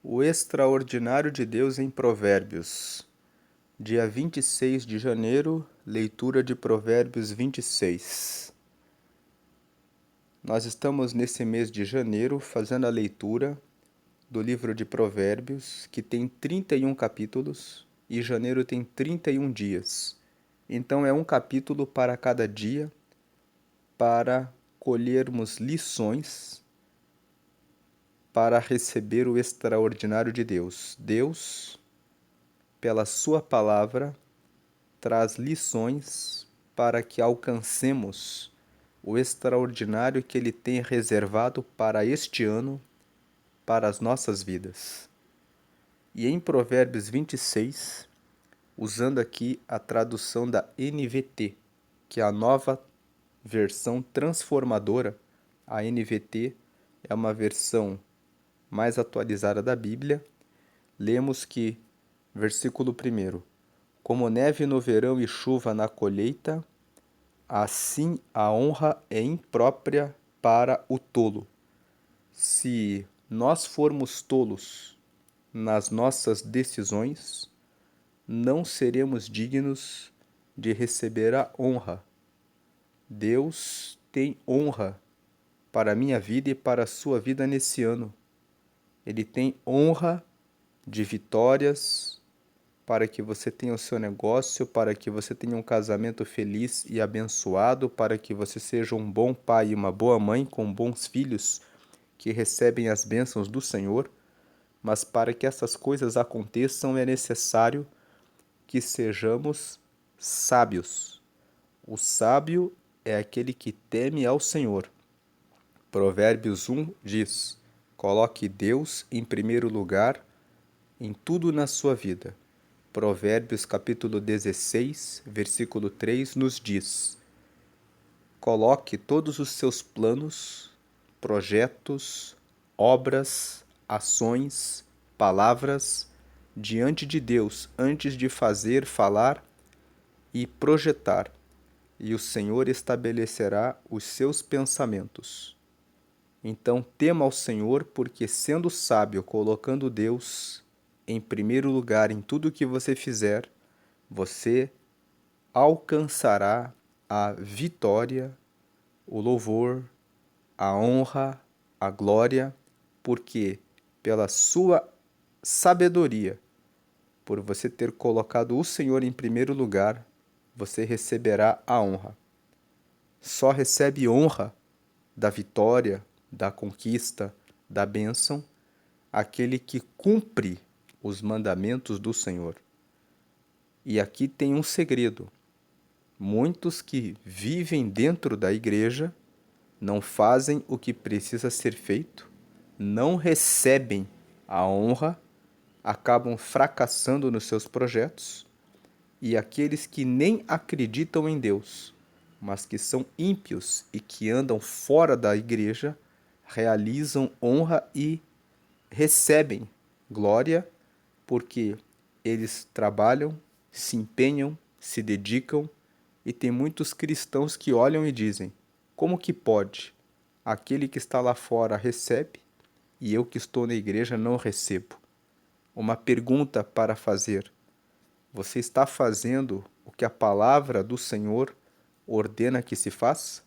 O extraordinário de Deus em Provérbios. Dia 26 de janeiro, leitura de Provérbios 26. Nós estamos nesse mês de janeiro fazendo a leitura do livro de Provérbios, que tem 31 capítulos, e janeiro tem 31 dias. Então é um capítulo para cada dia, para colhermos lições para receber o extraordinário de Deus. Deus, pela sua palavra, traz lições para que alcancemos o extraordinário que Ele tem reservado para este ano, para as nossas vidas. E em Provérbios 26, usando aqui a tradução da NVT, que é a nova versão transformadora, a NVT é uma versão mais atualizada da Bíblia, lemos que, versículo 1: Como neve no verão e chuva na colheita, assim a honra é imprópria para o tolo. Se nós formos tolos nas nossas decisões, não seremos dignos de receber a honra. Deus tem honra para a minha vida e para a sua vida nesse ano. Ele tem honra de vitórias para que você tenha o seu negócio, para que você tenha um casamento feliz e abençoado, para que você seja um bom pai e uma boa mãe com bons filhos que recebem as bênçãos do Senhor. Mas para que essas coisas aconteçam é necessário que sejamos sábios. O sábio é aquele que teme ao Senhor. Provérbios 1 diz: coloque Deus em primeiro lugar em tudo na sua vida. Provérbios capítulo 16, versículo 3 nos diz: coloque todos os seus planos, projetos, obras, ações, palavras diante de Deus antes de fazer, falar e projetar, e o Senhor estabelecerá os seus pensamentos. Então tema ao Senhor, porque sendo sábio, colocando Deus em primeiro lugar em tudo que você fizer, você alcançará a vitória, o louvor, a honra, a glória, porque pela sua sabedoria, por você ter colocado o Senhor em primeiro lugar, você receberá a honra. Só recebe honra da vitória, da conquista, da bênção, aquele que cumpre os mandamentos do Senhor. E aqui tem um segredo. Muitos que vivem dentro da igreja não fazem o que precisa ser feito, não recebem a honra, acabam fracassando nos seus projetos, e aqueles que nem acreditam em Deus, mas que são ímpios e que andam fora da igreja, realizam honra e recebem glória, porque eles trabalham, se empenham, se dedicam, e tem muitos cristãos que olham e dizem: como que pode? Aquele que está lá fora recebe e eu que estou na igreja não recebo. Uma pergunta para fazer: você está fazendo o que a palavra do Senhor ordena que se faça?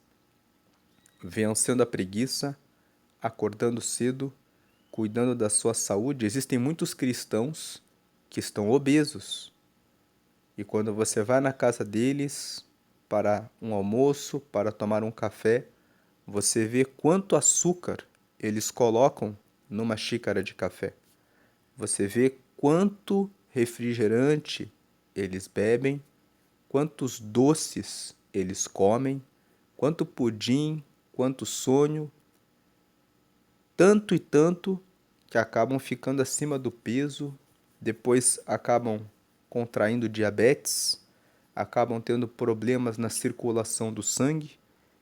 Vencendo a preguiça, acordando cedo, cuidando da sua saúde. Existem muitos cristãos que estão obesos. E quando você vai na casa deles para um almoço, para tomar um café, você vê quanto açúcar eles colocam numa xícara de café. Você vê quanto refrigerante eles bebem, quantos doces eles comem, quanto pudim, quanto sonho, tanto e tanto que acabam ficando acima do peso, depois acabam contraindo diabetes, acabam tendo problemas na circulação do sangue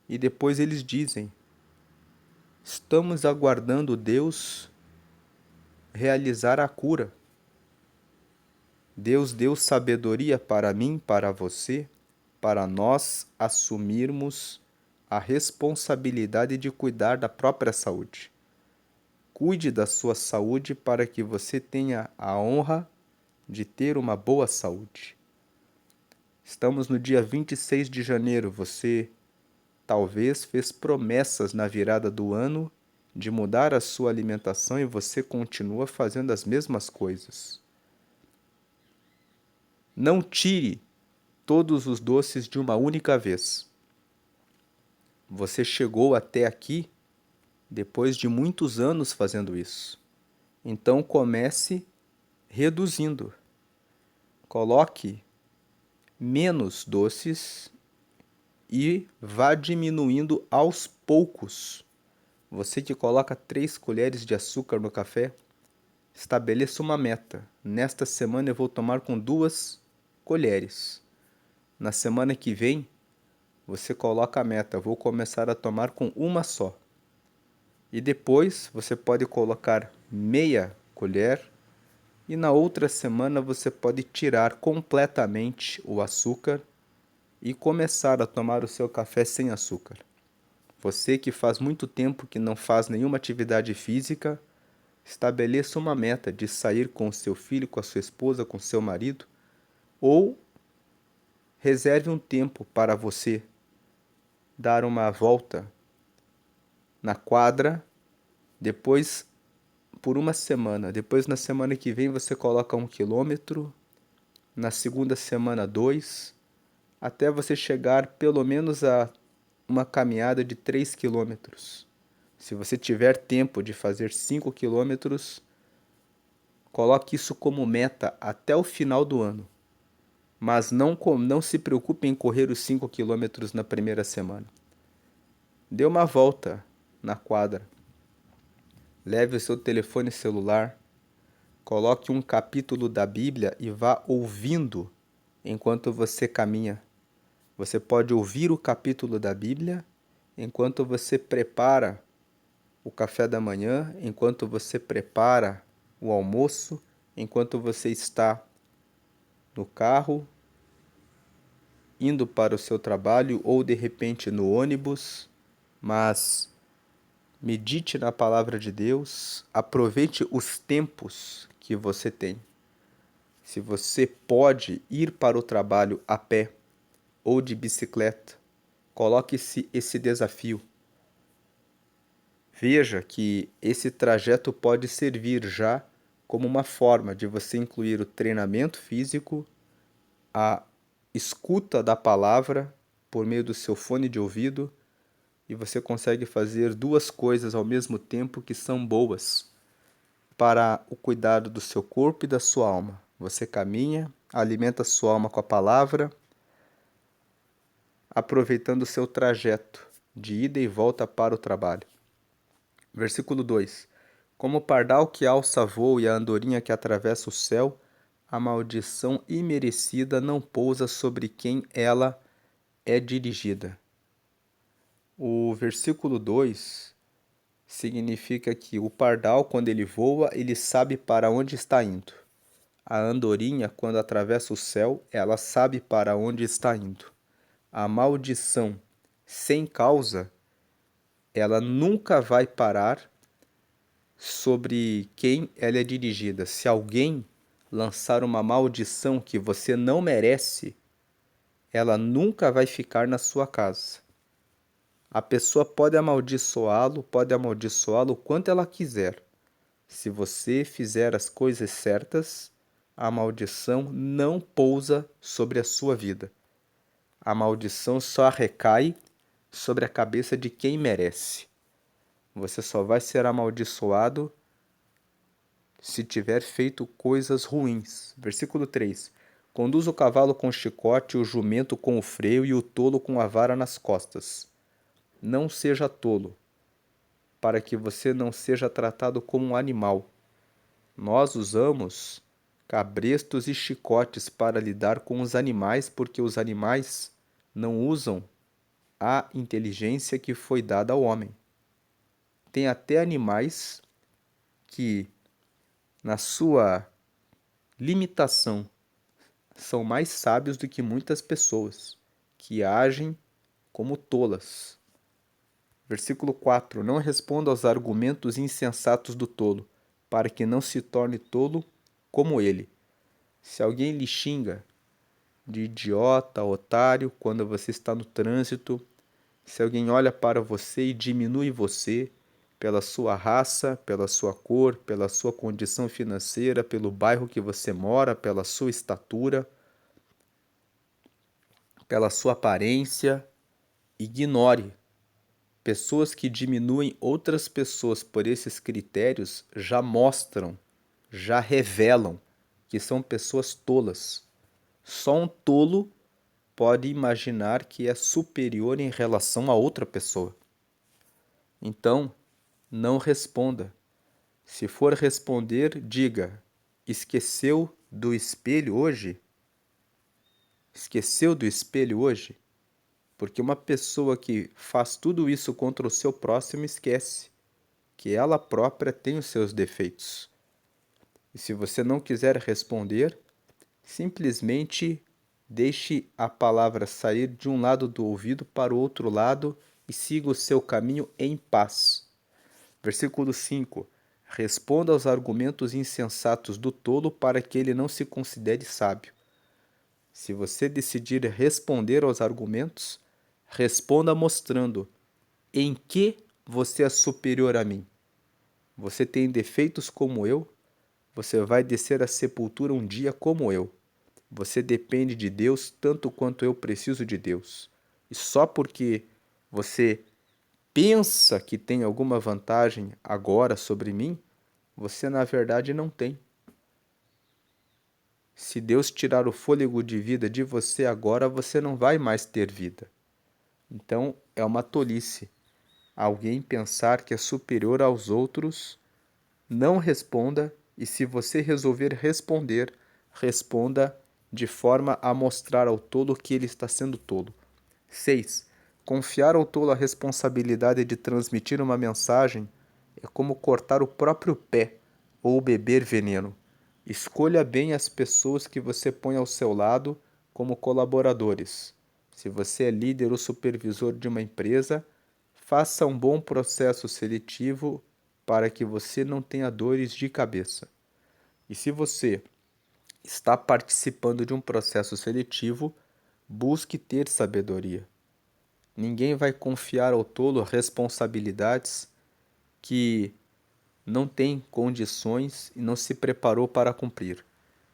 e depois eles dizem: estamos aguardando Deus realizar a cura. Deus deu sabedoria para mim, para você, para nós assumirmos a responsabilidade de cuidar da própria saúde. Cuide da sua saúde para que você tenha a honra de ter uma boa saúde. Estamos no dia 26 de janeiro. Você talvez fez promessas na virada do ano de mudar a sua alimentação e você continua fazendo as mesmas coisas. Não tire todos os doces de uma única vez. Você chegou até aqui depois de muitos anos fazendo isso. Então comece reduzindo. Coloque menos doces e vá diminuindo aos poucos. Você que coloca 3 colheres de açúcar no café, estabeleça uma meta. Nesta semana eu vou tomar com 2 colheres. Na semana que vem, você coloca a meta. Vou começar a tomar com uma só. E depois você pode colocar meia colher. E na outra semana você pode tirar completamente o açúcar e começar a tomar o seu café sem açúcar. Você que faz muito tempo que não faz nenhuma atividade física, estabeleça uma meta de sair com o seu filho, com a sua esposa, com o seu marido, ou reserve um tempo para você dar uma volta na quadra, depois por uma semana. Depois na semana que vem você coloca 1 quilômetro, na segunda semana 2, até você chegar pelo menos a uma caminhada de 3 quilômetros. Se você tiver tempo de fazer 5 quilômetros, coloque isso como meta até o final do ano. Mas não se preocupe em correr os 5 quilômetros na primeira semana. Dê uma volta na quadra. Leve o seu telefone celular, coloque um capítulo da Bíblia e vá ouvindo enquanto você caminha. Você pode ouvir o capítulo da Bíblia enquanto você prepara o café da manhã, enquanto você prepara o almoço, enquanto você está no carro, indo para o seu trabalho ou de repente no ônibus, mas medite na palavra de Deus, aproveite os tempos que você tem. Se você pode ir para o trabalho a pé ou de bicicleta, coloque-se esse desafio. Veja que esse trajeto pode servir já como uma forma de você incluir o treinamento físico, a escuta da palavra por meio do seu fone de ouvido, e você consegue fazer 2 coisas ao mesmo tempo que são boas para o cuidado do seu corpo e da sua alma. Você caminha, alimenta a sua alma com a palavra, aproveitando o seu trajeto de ida e volta para o trabalho. Versículo 2: Como o pardal que alça voo e a andorinha que atravessa o céu, a maldição imerecida não pousa sobre quem ela é dirigida. O versículo 2 significa que o pardal, quando ele voa, ele sabe para onde está indo. A andorinha, quando atravessa o céu, ela sabe para onde está indo. A maldição sem causa, ela nunca vai parar sobre quem ela é dirigida. Se alguém lançar uma maldição que você não merece, ela nunca vai ficar na sua casa. A pessoa pode amaldiçoá-lo o quanto ela quiser. Se você fizer as coisas certas, a maldição não pousa sobre a sua vida. A maldição só recai sobre a cabeça de quem merece. Você só vai ser amaldiçoado se tiver feito coisas ruins. Versículo 3. Conduz o cavalo com o chicote, o jumento com o freio e o tolo com a vara nas costas. Não seja tolo, para que você não seja tratado como um animal. Nós usamos cabrestos e chicotes para lidar com os animais, porque os animais não usam a inteligência que foi dada ao homem. Tem até animais que, na sua limitação, são mais sábios do que muitas pessoas que agem como tolas. Versículo 4: Não responda aos argumentos insensatos do tolo, para que não se torne tolo como ele. Se alguém lhe xinga de idiota, otário, quando você está no trânsito, se alguém olha para você e diminui você pela sua raça, pela sua cor, pela sua condição financeira, pelo bairro que você mora, pela sua estatura, pela sua aparência, ignore. Pessoas que diminuem outras pessoas por esses critérios já mostram, já revelam que são pessoas tolas. Só um tolo pode imaginar que é superior em relação a outra pessoa. Então, não responda. Se for responder, diga: esqueceu do espelho hoje? Esqueceu do espelho hoje? Porque uma pessoa que faz tudo isso contra o seu próximo esquece que ela própria tem os seus defeitos. E se você não quiser responder, simplesmente deixe a palavra sair de um lado do ouvido para o outro lado e siga o seu caminho em paz. Versículo 5: Responda aos argumentos insensatos do tolo para que ele não se considere sábio. Se você decidir responder aos argumentos, responda mostrando em que você é superior a mim. Você tem defeitos como eu, você vai descer à sepultura um dia como eu. Você depende de Deus tanto quanto eu preciso de Deus. E só porque você pensa que tem alguma vantagem agora sobre mim, você na verdade não tem. Se Deus tirar o fôlego de vida de você agora, você não vai mais ter vida. Então é uma tolice alguém pensar que é superior aos outros. Não responda, e se você resolver responder, responda de forma a mostrar ao tolo que ele está sendo tolo. 6. Confiar ao tolo a responsabilidade de transmitir uma mensagem é como cortar o próprio pé ou beber veneno. Escolha bem as pessoas que você põe ao seu lado como colaboradores. Se você é líder ou supervisor de uma empresa, faça um bom processo seletivo para que você não tenha dores de cabeça. E se você está participando de um processo seletivo, busque ter sabedoria. Ninguém vai confiar ao tolo responsabilidades que não tem condições e não se preparou para cumprir.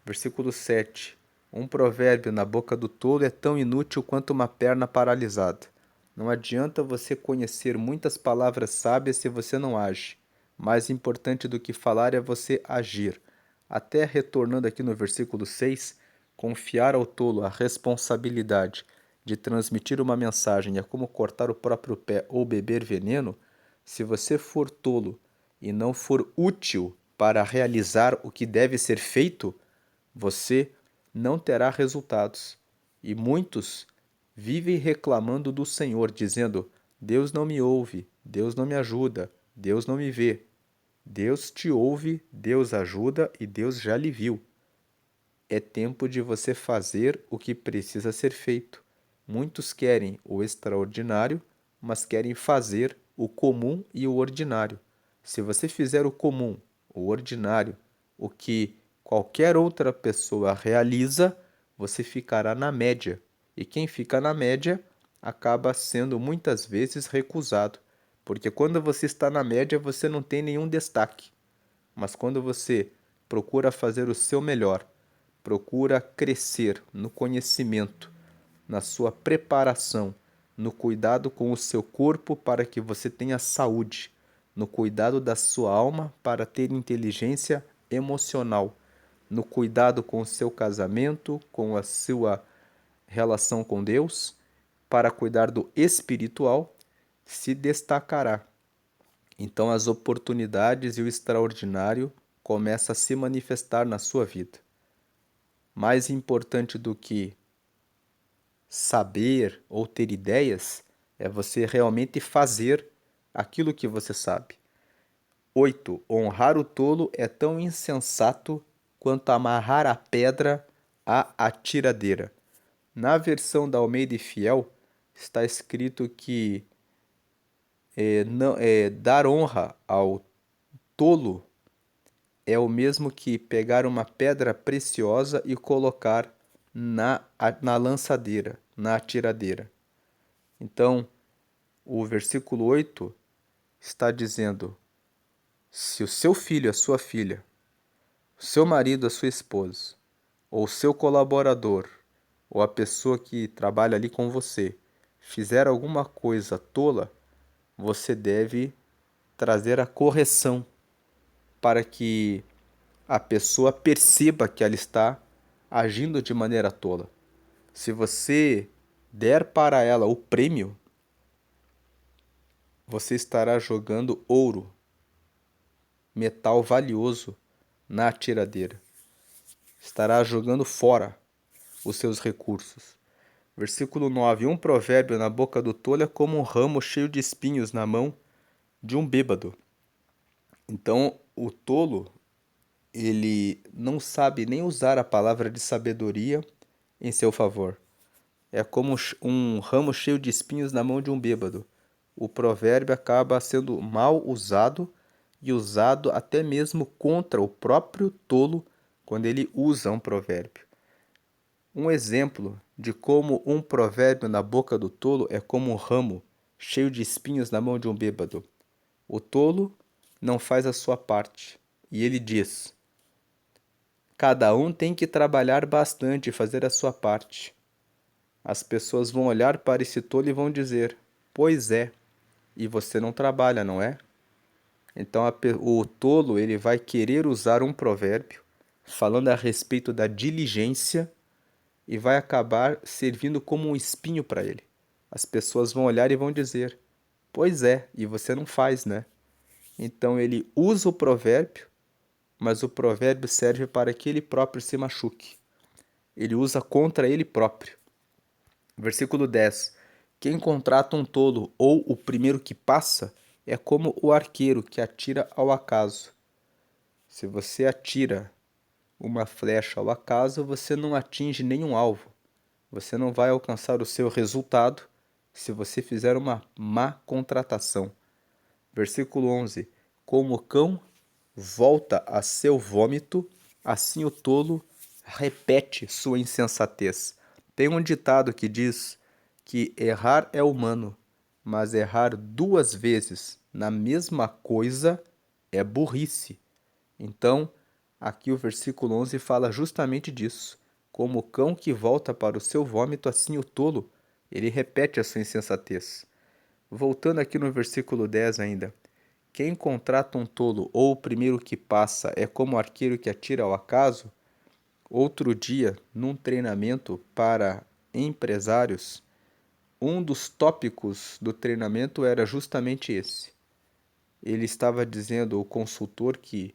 Versículo 7. Um provérbio na boca do tolo é tão inútil quanto uma perna paralisada. Não adianta você conhecer muitas palavras sábias se você não age. Mais importante do que falar é você agir. Até retornando aqui no versículo 6, confiar ao tolo a responsabilidade de transmitir uma mensagem é como cortar o próprio pé ou beber veneno. Se você for tolo e não for útil para realizar o que deve ser feito, você não terá resultados. E muitos vivem reclamando do Senhor, dizendo: Deus não me ouve, Deus não me ajuda, Deus não me vê. Deus te ouve, Deus ajuda e Deus já lhe viu. É tempo de você fazer o que precisa ser feito. Muitos querem o extraordinário, mas querem fazer o comum e o ordinário. Se você fizer o comum, o ordinário, o que qualquer outra pessoa realiza, você ficará na média. E quem fica na média acaba sendo muitas vezes recusado, porque quando você está na média, você não tem nenhum destaque. Mas quando você procura fazer o seu melhor, procura crescer no conhecimento, na sua preparação, no cuidado com o seu corpo para que você tenha saúde, no cuidado da sua alma para ter inteligência emocional, no cuidado com o seu casamento, com a sua relação com Deus, para cuidar do espiritual, se destacará. Então as oportunidades e o extraordinário começam a se manifestar na sua vida. Mais importante do que saber ou ter ideias é você realmente fazer aquilo que você sabe. 8. Honrar o tolo é tão insensato quanto amarrar a pedra à atiradeira. Na versão da Almeida e Fiel está escrito que dar honra ao tolo é o mesmo que pegar uma pedra preciosa e colocar na lançadeira, na atiradeira. Então, o versículo 8 está dizendo: se o seu filho, a sua filha, o seu marido, a sua esposa, ou o seu colaborador, ou a pessoa que trabalha ali com você, fizer alguma coisa tola, você deve trazer a correção para que a pessoa perceba que ela está agindo de maneira tola. Se você der para ela o prêmio, você estará jogando ouro, metal valioso, na atiradeira. Estará jogando fora os seus recursos. Versículo 9: um provérbio na boca do tolo é como um ramo cheio de espinhos na mão de um bêbado. Então, o tolo, ele não sabe nem usar a palavra de sabedoria em seu favor. É como um ramo cheio de espinhos na mão de um bêbado. O provérbio acaba sendo mal usado e usado até mesmo contra o próprio tolo quando ele usa um provérbio. Um exemplo de como um provérbio na boca do tolo é como um ramo cheio de espinhos na mão de um bêbado. O tolo não faz a sua parte e ele diz: cada um tem que trabalhar bastante e fazer a sua parte. As pessoas vão olhar para esse tolo e vão dizer: pois é, e você não trabalha, não é? Então o tolo ele vai querer usar um provérbio falando a respeito da diligência e vai acabar servindo como um espinho para ele. As pessoas vão olhar e vão dizer: pois é, e você não faz, né? Então ele usa o provérbio, mas o provérbio serve para que ele próprio se machuque. Ele usa contra ele próprio. Versículo 10: quem contrata um tolo ou o primeiro que passa é como o arqueiro que atira ao acaso. Se você atira uma flecha ao acaso, você não atinge nenhum alvo. Você não vai alcançar o seu resultado se você fizer uma má contratação. Versículo 11: como o cão volta a seu vômito, assim o tolo repete sua insensatez. Tem um ditado que diz que errar é humano, mas errar duas vezes na mesma coisa é burrice. Então, aqui o versículo 11 fala justamente disso. Como o cão que volta para o seu vômito, assim o tolo, ele repete a sua insensatez. Voltando aqui no versículo 10 ainda. Quem contrata um tolo ou o primeiro que passa é como o arqueiro que atira ao acaso? Outro dia, num treinamento para empresários, um dos tópicos do treinamento era justamente esse. Ele estava dizendo, o consultor, que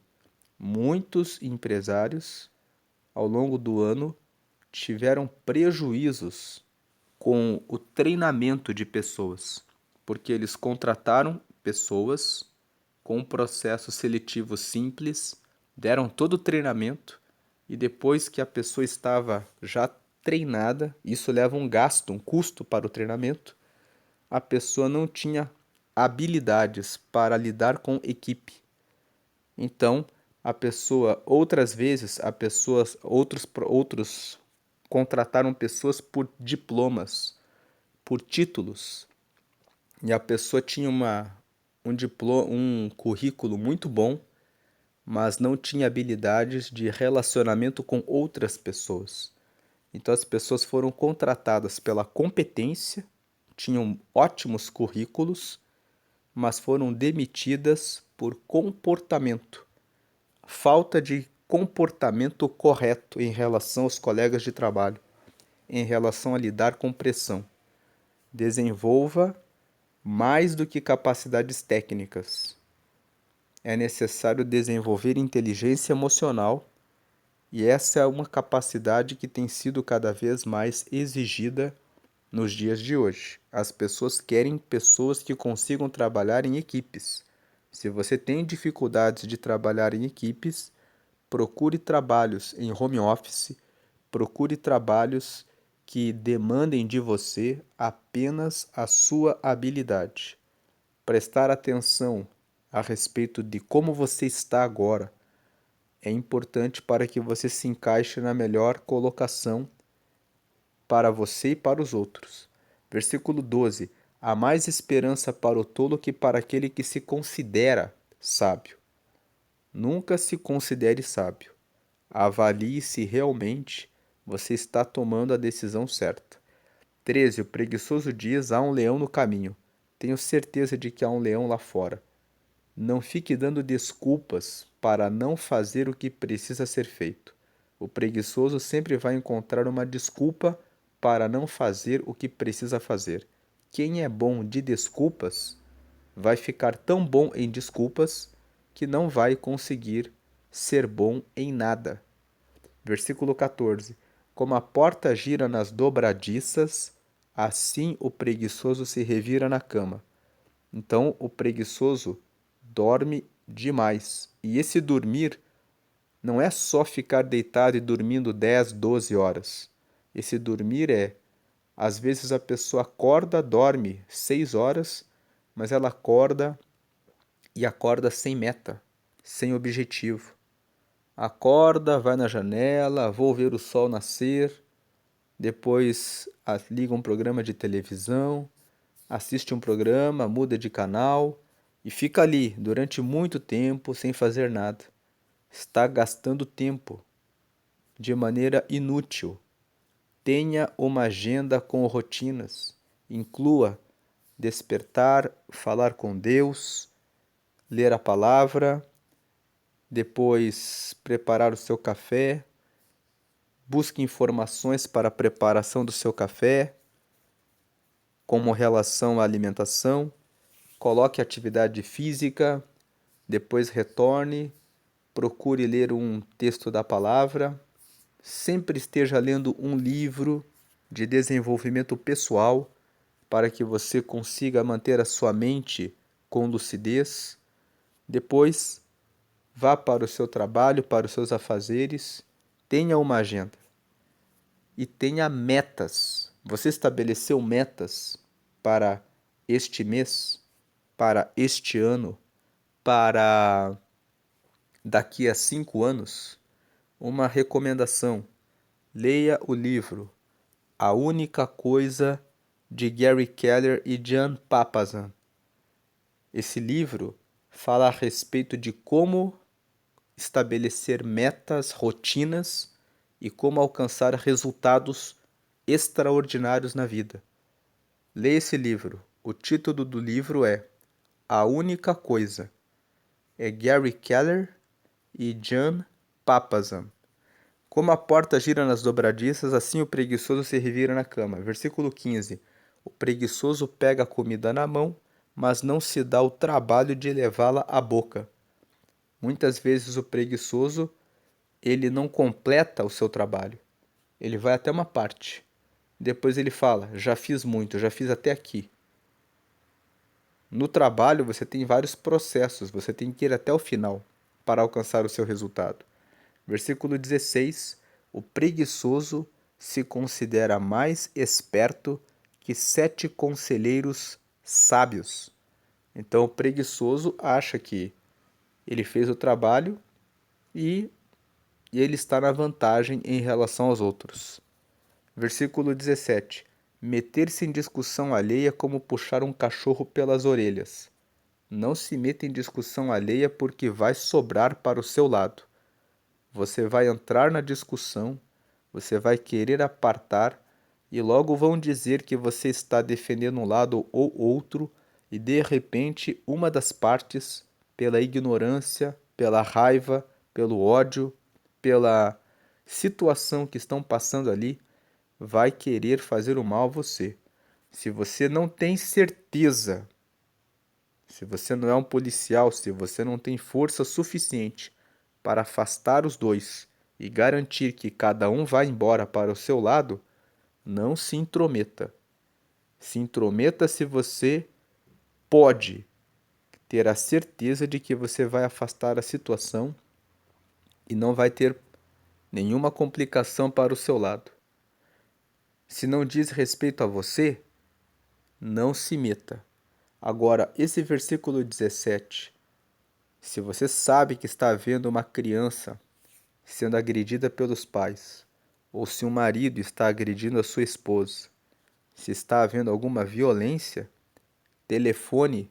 muitos empresários, ao longo do ano, tiveram prejuízos com o treinamento de pessoas, porque eles contrataram pessoas com um processo seletivo simples, deram todo o treinamento e depois que a pessoa estava já treinada, isso leva um gasto, um custo para o treinamento, a pessoa não tinha habilidades para lidar com equipe. Então, a pessoa, outras vezes, outros contrataram pessoas por diplomas, por títulos, e a pessoa tinha um currículo muito bom, mas não tinha habilidades de relacionamento com outras pessoas. Então as pessoas foram contratadas pela competência, tinham ótimos currículos, mas foram demitidas por comportamento. Falta de comportamento correto em relação aos colegas de trabalho, em relação a lidar com pressão. Desenvolva mais do que capacidades técnicas. É necessário desenvolver inteligência emocional, e essa é uma capacidade que tem sido cada vez mais exigida nos dias de hoje. As pessoas querem pessoas que consigam trabalhar em equipes. Se você tem dificuldades de trabalhar em equipes, procure trabalhos em home office, procure trabalhos que demandem de você apenas a sua habilidade. prestar atenção a respeito de como você está agora é importante para que você se encaixe na melhor colocação para você e para os outros. Versículo 12: há mais esperança para o tolo que para aquele que se considera sábio. Nunca se considere sábio. Avalie se realmente você está tomando a decisão certa. 13. O preguiçoso diz: há um leão no caminho. Tenho certeza de que há um leão lá fora. Não fique dando desculpas para não fazer o que precisa ser feito. O preguiçoso sempre vai encontrar uma desculpa para não fazer o que precisa fazer. Quem é bom de desculpas vai ficar tão bom em desculpas que não vai conseguir ser bom em nada. Versículo 14: como a porta gira nas dobradiças, assim o preguiçoso se revira na cama. Então, o preguiçoso dorme demais. E esse dormir não é só ficar deitado e dormindo 10, 12 horas. Esse dormir às vezes a pessoa acorda, dorme 6 horas, mas ela acorda e acorda sem meta, sem objetivo. Acorda, vai na janela, vou ver o sol nascer, depois liga um programa de televisão, assiste um programa, muda de canal e fica ali durante muito tempo sem fazer nada. Está gastando tempo de maneira inútil. Tenha uma agenda com rotinas. Inclua despertar, falar com Deus, ler a palavra, depois preparar o seu café. Busque informações para a preparação do seu café, como relação à alimentação. Coloque atividade física, depois retorne, procure ler um texto da palavra. Sempre esteja lendo um livro de desenvolvimento pessoal para que você consiga manter a sua mente com lucidez. Depois, vá para o seu trabalho, para os seus afazeres, tenha uma agenda e tenha metas. Você estabeleceu metas para este mês, para este ano, para daqui a 5 anos? Uma recomendação: leia o livro A Única Coisa, de Gary Keller e Jan Papasan. Esse livro fala a respeito de como estabelecer metas, rotinas e como alcançar resultados extraordinários na vida. Leia esse livro. O título do livro é A Única Coisa. É Gary Keller e Jan Papasan. Como a porta gira nas dobradiças, assim o preguiçoso se revira na cama. Versículo 15. O preguiçoso pega a comida na mão, mas não se dá o trabalho de levá-la à boca. Muitas vezes o preguiçoso, ele não completa o seu trabalho. Ele vai até uma parte. Depois ele fala: já fiz muito, já fiz até aqui. No trabalho você tem vários processos, você tem que ir até o final para alcançar o seu resultado. Versículo 16: o preguiçoso se considera mais esperto que 7 conselheiros sábios. Então o preguiçoso acha que ele fez o trabalho e ele está na vantagem em relação aos outros. Versículo 17: meter-se em discussão alheia é como puxar um cachorro pelas orelhas. Não se meta em discussão alheia porque vai sobrar para o seu lado. Você vai entrar na discussão, você vai querer apartar e logo vão dizer que você está defendendo um lado ou outro e de repente uma das partes, pela ignorância, pela raiva, pelo ódio, pela situação que estão passando ali, vai querer fazer o mal a você. Se você não tem certeza, se você não é um policial, se você não tem força suficiente para afastar os dois e garantir que cada um vá embora para o seu lado, não se intrometa. Se intrometa se você pode ter a certeza de que você vai afastar a situação e não vai ter nenhuma complicação para o seu lado. Se não diz respeito a você, não se meta. Agora, esse versículo 17, se você sabe que está havendo uma criança sendo agredida pelos pais, ou se um marido está agredindo a sua esposa, se está havendo alguma violência, telefone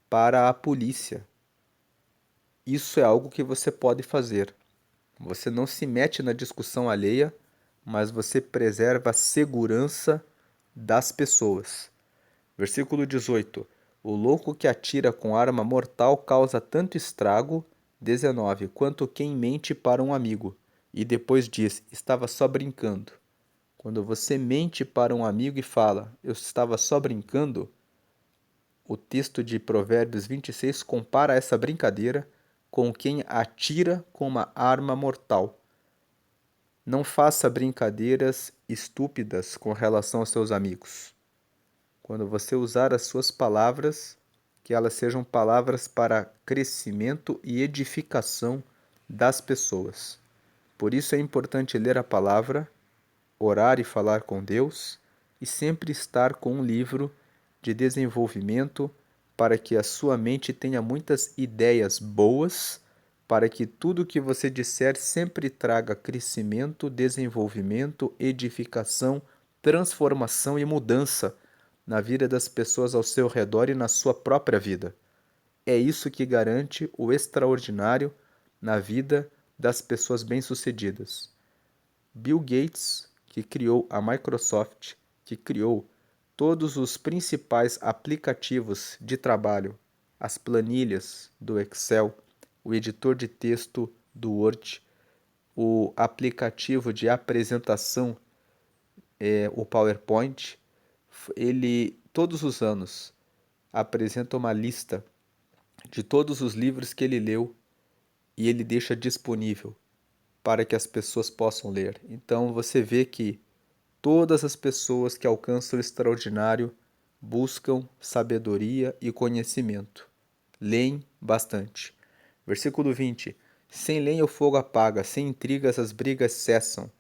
para a polícia. Isso é algo que você pode fazer. Você não se mete na discussão alheia, mas você preserva a segurança das pessoas. Versículo 18. O louco que atira com arma mortal causa tanto estrago, 19, quanto quem mente para um amigo e depois diz, estava só brincando. Quando você mente para um amigo e fala, eu estava só brincando, o texto de Provérbios 26 compara essa brincadeira com quem atira com uma arma mortal. Não faça brincadeiras estúpidas com relação aos seus amigos. Quando você usar as suas palavras, que elas sejam palavras para crescimento e edificação das pessoas. Por isso é importante ler a palavra, orar e falar com Deus e sempre estar com um livro de desenvolvimento para que a sua mente tenha muitas ideias boas, para que tudo que você disser sempre traga crescimento, desenvolvimento, edificação, transformação e mudança na vida das pessoas ao seu redor e na sua própria vida. É isso que garante o extraordinário na vida das pessoas bem-sucedidas. Bill Gates, que criou a Microsoft, que criou todos os principais aplicativos de trabalho, as planilhas do Excel, o editor de texto do Word, o aplicativo de apresentação, o PowerPoint, ele todos os anos apresenta uma lista de todos os livros que ele leu e ele deixa disponível para que as pessoas possam ler. Então você vê que todas as pessoas que alcançam o extraordinário buscam sabedoria e conhecimento. Leem bastante. Versículo 20. Sem lenha o fogo apaga, sem intrigas as brigas cessam.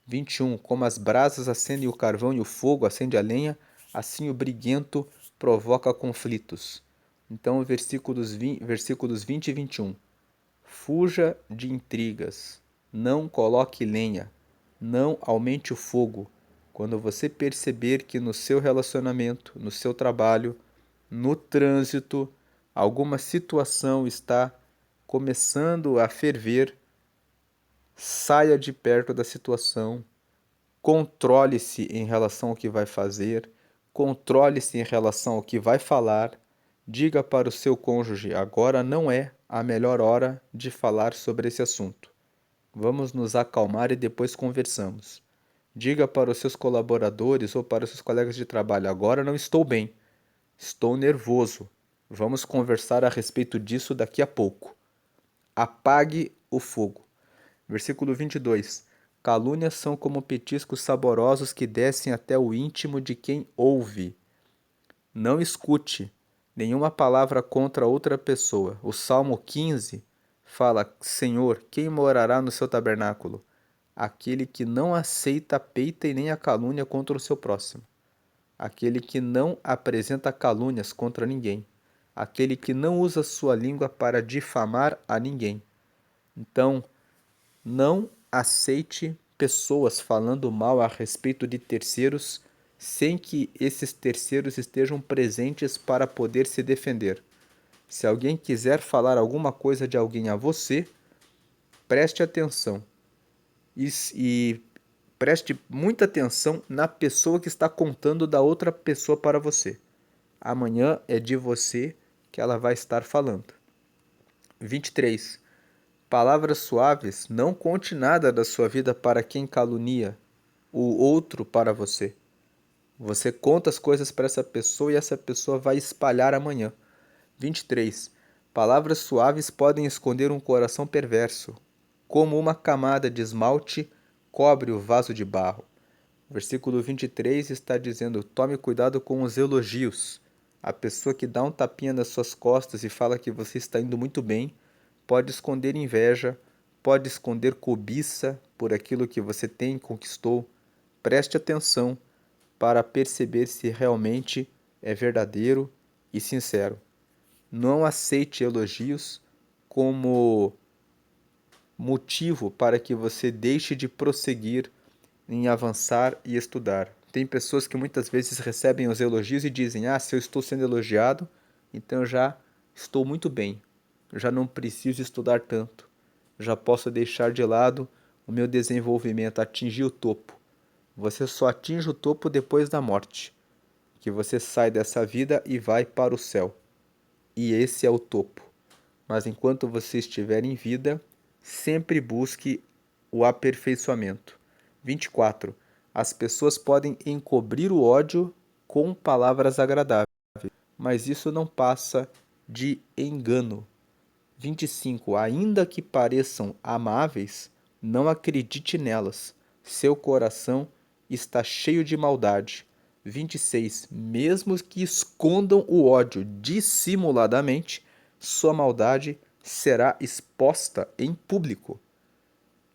21. Como as brasas acendem o carvão e o fogo acende a lenha, assim o briguento provoca conflitos. Então, versículos 20 e 21. Fuja de intrigas, não coloque lenha, não aumente o fogo. Quando você perceber que no seu relacionamento, no seu trabalho, no trânsito, alguma situação está começando a ferver, saia de perto da situação, controle-se em relação ao que vai fazer, controle-se em relação ao que vai falar, diga para o seu cônjuge: agora não é a melhor hora de falar sobre esse assunto. Vamos nos acalmar e depois conversamos. Diga para os seus colaboradores ou para os seus colegas de trabalho: agora não estou bem, estou nervoso. Vamos conversar a respeito disso daqui a pouco. Apague o fogo. Versículo 22. Calúnias são como petiscos saborosos que descem até o íntimo de quem ouve. Não escute nenhuma palavra contra outra pessoa. O Salmo 15 fala: Senhor, quem morará no seu tabernáculo? Aquele que não aceita a peita e nem a calúnia contra o seu próximo. Aquele que não apresenta calúnias contra ninguém. Aquele que não usa sua língua para difamar a ninguém. Então, não aceite pessoas falando mal a respeito de terceiros sem que esses terceiros estejam presentes para poder se defender. Se alguém quiser falar alguma coisa de alguém a você, preste atenção e preste muita atenção na pessoa que está contando da outra pessoa para você. Amanhã é de você que ela vai estar falando. 23. Palavras suaves, não conte nada da sua vida para quem calunia o outro para você. Você conta as coisas para essa pessoa e essa pessoa vai espalhar amanhã. 23. Palavras suaves podem esconder um coração perverso, como uma camada de esmalte cobre o vaso de barro. Versículo 23 está dizendo: tome cuidado com os elogios. A pessoa que dá um tapinha nas suas costas e fala que você está indo muito bem, pode esconder inveja, pode esconder cobiça por aquilo que você tem e conquistou. Preste atenção para perceber se realmente é verdadeiro e sincero. Não aceite elogios como motivo para que você deixe de prosseguir em avançar e estudar. Tem pessoas que muitas vezes recebem os elogios e dizem: "Ah, se eu estou sendo elogiado, então eu já estou muito bem. Eu já não preciso estudar tanto. Já posso deixar de lado o meu desenvolvimento, atingir o topo." Você só atinge o topo depois da morte, que você sai dessa vida e vai para o céu. E esse é o topo. Mas enquanto você estiver em vida, sempre busque o aperfeiçoamento. 24. As pessoas podem encobrir o ódio com palavras agradáveis, mas isso não passa de engano. 25. Ainda que pareçam amáveis, não acredite nelas. Seu coração está cheio de maldade. 26. Mesmo que escondam o ódio dissimuladamente, sua maldade será exposta em público.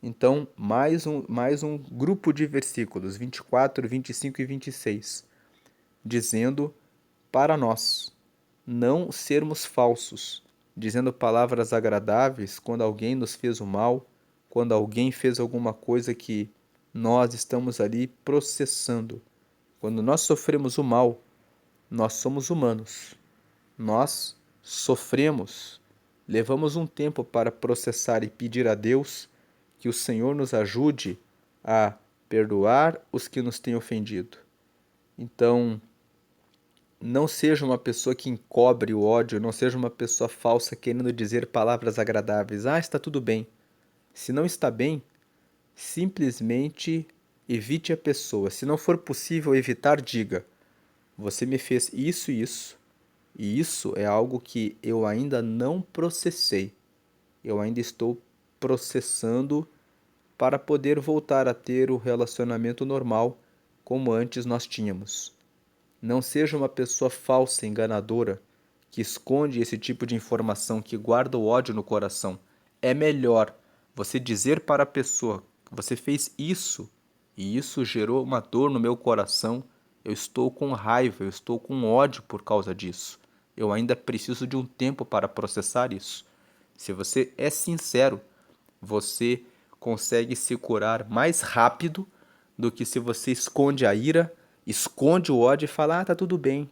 Então, mais um grupo de versículos, 24, 25 e 26, dizendo para nós não sermos falsos, dizendo palavras agradáveis quando alguém nos fez o mal, quando alguém fez alguma coisa que nós estamos ali processando. Quando nós sofremos o mal, nós somos humanos. Nós sofremos, levamos um tempo para processar e pedir a Deus que o Senhor nos ajude a perdoar os que nos têm ofendido. Então, não seja uma pessoa que encobre o ódio, não seja uma pessoa falsa querendo dizer palavras agradáveis. Ah, está tudo bem. Se não está bem, simplesmente evite a pessoa. Se não for possível evitar, diga: você me fez isso e isso, e isso é algo que eu ainda não processei. Eu ainda estou processando para poder voltar a ter o relacionamento normal como antes nós tínhamos. Não seja uma pessoa falsa, enganadora, que esconde esse tipo de informação, que guarda o ódio no coração. É melhor você dizer para a pessoa: você fez isso e isso gerou uma dor no meu coração. Eu estou com raiva, eu estou com ódio por causa disso. Eu ainda preciso de um tempo para processar isso. Se você é sincero, você consegue se curar mais rápido do que se você esconde a ira, esconde o ódio e fala: "Ah, tá tudo bem."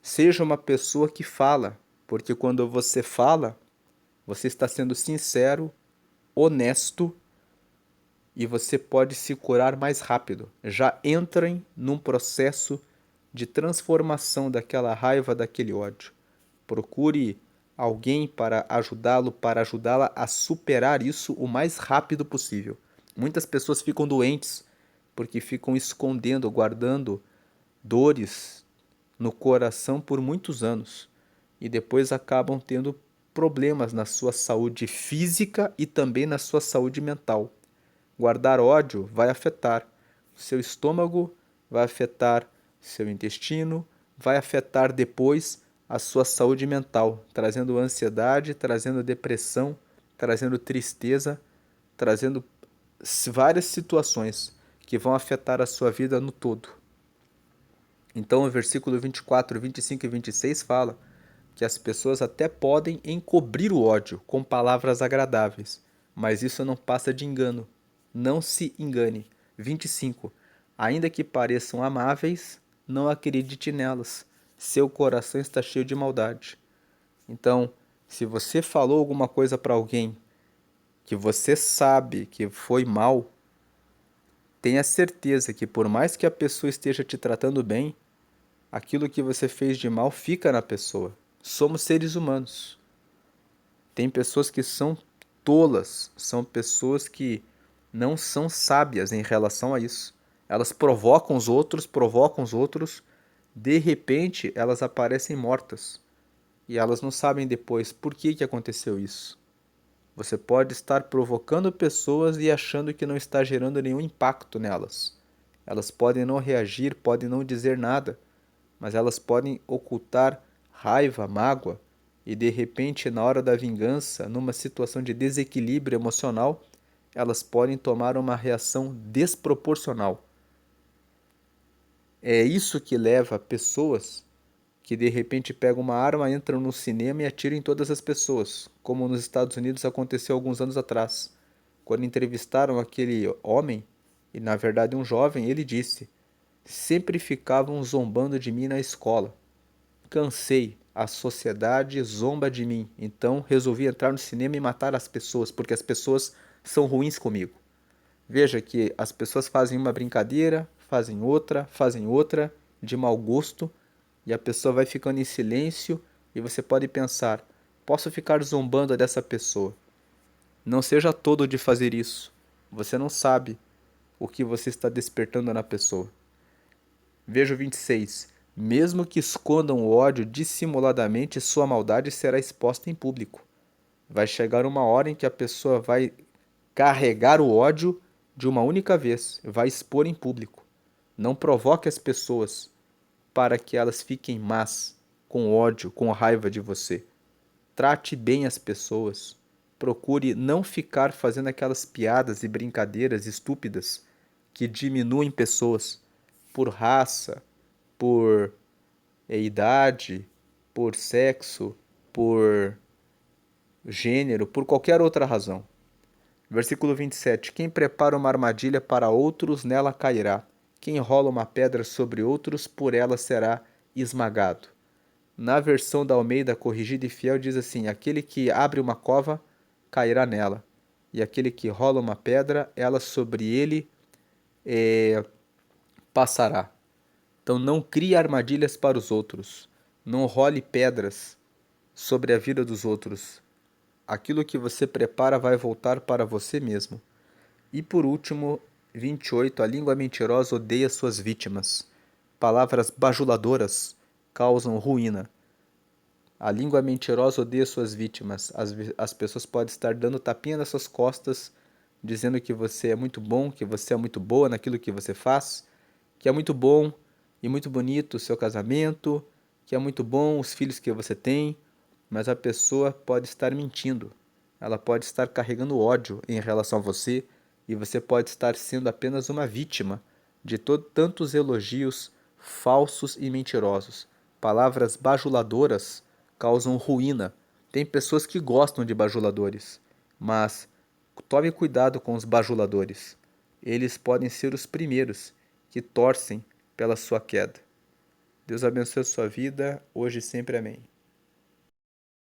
Seja uma pessoa que fala, porque quando você fala, você está sendo sincero, honesto e você pode se curar mais rápido. Já entrem num processo de transformação daquela raiva, daquele ódio. Procure alguém para ajudá-lo, para ajudá-la a superar isso o mais rápido possível. Muitas pessoas ficam doentes porque ficam escondendo, guardando dores no coração por muitos anos e depois acabam tendo problemas na sua saúde física e também na sua saúde mental. Guardar ódio vai afetar o seu estômago, vai afetar seu intestino, vai afetar depois a sua saúde mental, trazendo ansiedade, trazendo depressão, trazendo tristeza, trazendo várias situações que vão afetar a sua vida no todo. Então, o versículo 24, 25 e 26 fala que as pessoas até podem encobrir o ódio com palavras agradáveis, mas isso não passa de engano. Não se engane. 25. Ainda que pareçam amáveis, não acredite nelas. Seu coração está cheio de maldade. Então, se você falou alguma coisa para alguém que você sabe que foi mal, tenha certeza que por mais que a pessoa esteja te tratando bem, aquilo que você fez de mal fica na pessoa. Somos seres humanos. Tem pessoas que são tolas, são pessoas que não são sábias em relação a isso. Elas provocam os outros, de repente elas aparecem mortas. E elas não sabem depois por que aconteceu isso. Você pode estar provocando pessoas e achando que não está gerando nenhum impacto nelas. Elas podem não reagir, podem não dizer nada, mas elas podem ocultar raiva, mágoa, e de repente, na hora da vingança, numa situação de desequilíbrio emocional, elas podem tomar uma reação desproporcional. É isso que leva pessoas que de repente pegam uma arma, entram no cinema e atiram em todas as pessoas, como nos Estados Unidos aconteceu alguns anos atrás. Quando entrevistaram aquele homem, e na verdade um jovem, ele disse: sempre ficavam zombando de mim na escola. Cansei, a sociedade zomba de mim, então resolvi entrar no cinema e matar as pessoas, porque as pessoas são ruins comigo. Veja que as pessoas fazem uma brincadeira, fazem outra, de mau gosto, e a pessoa vai ficando em silêncio e você pode pensar: posso ficar zombando dessa pessoa. Não seja todo de fazer isso. Você não sabe o que você está despertando na pessoa. Veja o 26. Mesmo que escondam o ódio dissimuladamente, sua maldade será exposta em público. Vai chegar uma hora em que a pessoa vai carregar o ódio de uma única vez, vai expor em público. Não provoque as pessoas para que elas fiquem más, com ódio, com raiva de você. Trate bem as pessoas. Procure não ficar fazendo aquelas piadas e brincadeiras estúpidas que diminuem pessoas por raça, por idade, por sexo, por gênero, por qualquer outra razão. Versículo 27. Quem prepara uma armadilha para outros, nela cairá. Quem rola uma pedra sobre outros, por ela será esmagado. Na versão da Almeida Corrigida e Fiel diz assim: aquele que abre uma cova, cairá nela. E aquele que rola uma pedra, ela sobre ele passará. Então não crie armadilhas para os outros. Não role pedras sobre a vida dos outros. Aquilo que você prepara vai voltar para você mesmo. E por último, 28. A língua mentirosa odeia suas vítimas. Palavras bajuladoras causam ruína. A língua mentirosa odeia suas vítimas. As pessoas podem estar dando tapinha nas suas costas, dizendo que você é muito bom, que você é muito boa naquilo que você faz, que é muito bom e muito bonito o seu casamento, que é muito bom os filhos que você tem, mas a pessoa pode estar mentindo. Ela pode estar carregando ódio em relação a você e você pode estar sendo apenas uma vítima de tantos elogios falsos e mentirosos. Palavras bajuladoras causam ruína. Tem pessoas que gostam de bajuladores, mas tome cuidado com os bajuladores. Eles podem ser os primeiros que torcem pela sua queda. Deus abençoe a sua vida, hoje e sempre. Amém.